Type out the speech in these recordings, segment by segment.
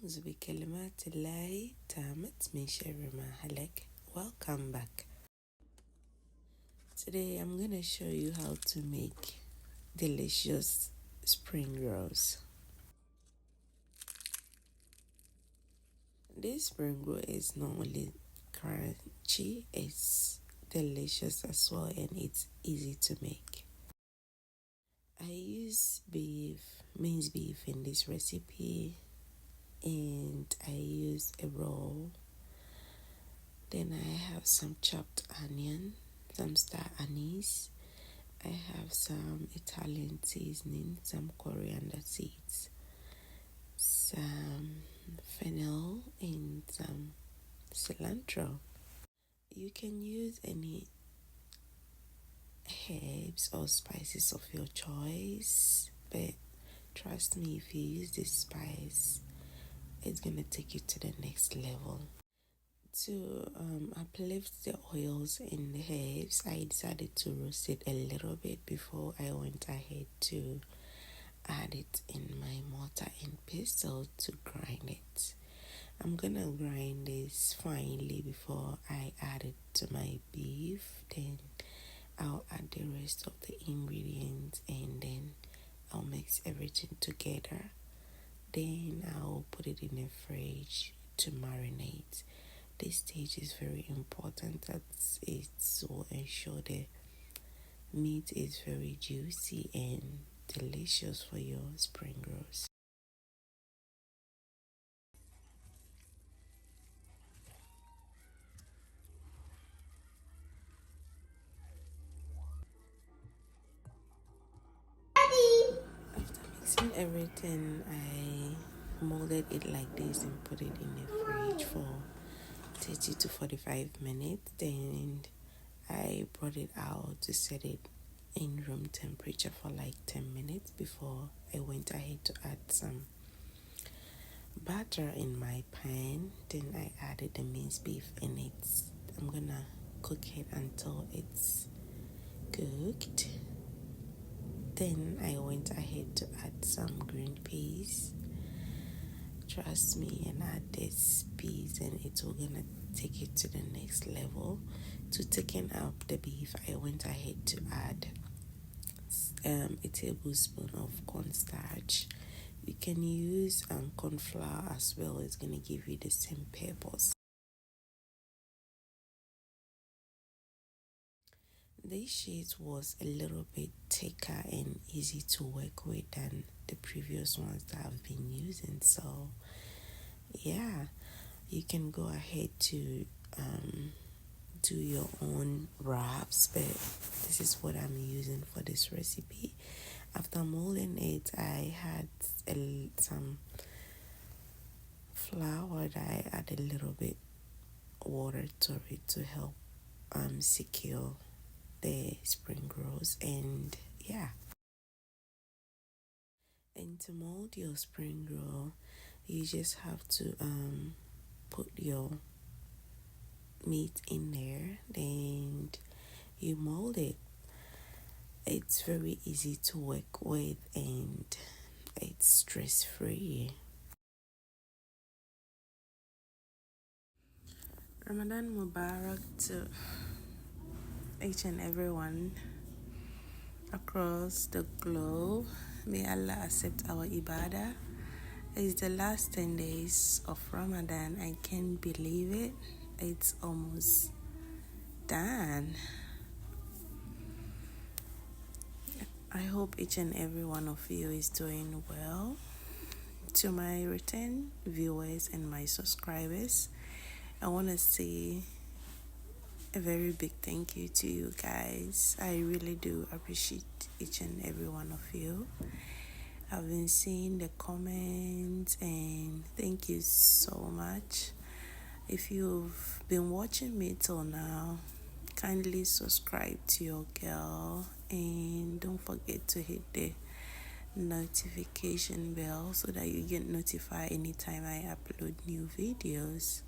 أعوذ بكلمات الله تامت من شر ما هلك. Welcome back. Today I'm gonna show you how to make delicious spring rolls. This spring roll is not only crunchy, it's delicious as well, and it's easy to make. I use minced beef in this recipe, and I use a roll. Then I have some chopped onion, some star anise. I have some Italian seasoning, some coriander seeds, some fennel, and some cilantro. You can use any herbs or spices of your choice, but trust me, if you use this spice, it's gonna take you to the next level. To uplift the oils in the herbs, I decided to roast it a little bit before I went ahead to add it in my mortar and pestle to grind it. I'm gonna grind this finely before I add it to my beef. Then I'll add the rest of the ingredients, and then I'll mix everything together. Then I'll put it in the fridge to marinate. This stage is very important, as it will ensure the meat is very juicy and delicious for your spring rolls. After mixing everything, I molded it like this and put it in the fridge for 30 to 45 minutes. Then I brought it out to set it in room temperature for like 10 minutes before I went ahead to add some butter in my pan. Then I added the minced beef in it. I'm gonna cook it until it's cooked. Then I went ahead to add some green peas. Trust me, and add this peas and it's all gonna take it to the next level. To thicken up the beef, I went ahead to add a tablespoon of cornstarch. You can use corn flour as well. It's gonna give you the same purpose. This sheet was a little bit thicker and easy to work with than the previous ones that I've been using. So yeah, you can go ahead to do your own wraps, but this is what I'm using for this recipe. After molding it, I had some flour that I add a little bit water to it to help secure the spring rolls. And yeah, and to mold your spring roll, you just have to put your meat in there, then you mold it. It's very easy to work with and it's stress free. Ramadan Mubarak to each and everyone across the globe. May Allah accept our ibadah. It's the last 10 days of Ramadan. I can't believe it. It's almost done. I hope each and every one of you is doing well. To my return viewers and my subscribers, I want to say a very big thank you to you guys. I really do appreciate each and every one of you. I've been seeing the comments and thank you so much. If you've been watching me till now, kindly subscribe to your girl and don't forget to hit the notification bell so that you get notified anytime I upload new videos.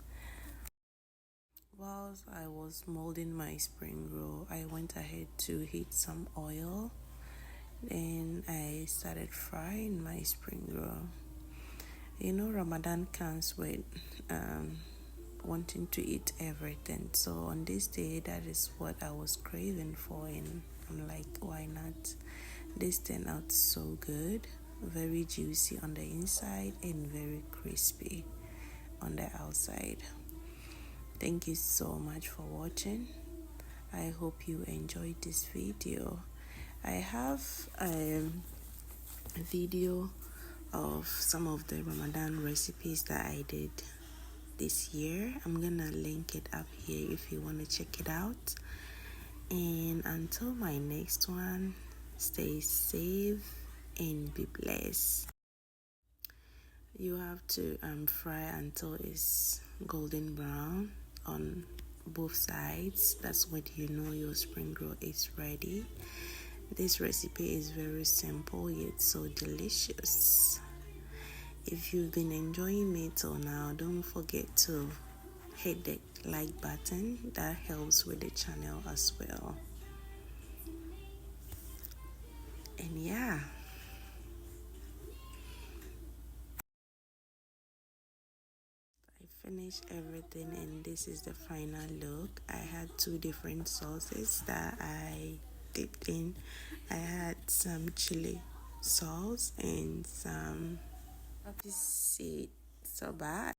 Whilst I was molding my spring roll, I went ahead to heat some oil. Then I started frying my spring roll. Ramadan comes with wanting to eat everything. So on this day, that is what I was craving for, and I'm like, why not? This turned out so good, very juicy on the inside and very crispy on the outside. Thank you so much for watching. I hope you enjoyed this video. I have a video of some of the Ramadan recipes that I did this year. I'm gonna link it up here if you want to check it out. And until my next one, stay safe and be blessed. You have to fry until it's golden brown on both sides. That's when you know your spring roll is ready. This recipe is very simple yet so delicious. If you've been enjoying me till now, don't forget to hit the like button. That helps with the channel as well. And yeah, I finished everything and this is the final look. I had 2 different sauces that I dipped in. I had some chili sauce and some aniseed. So bad.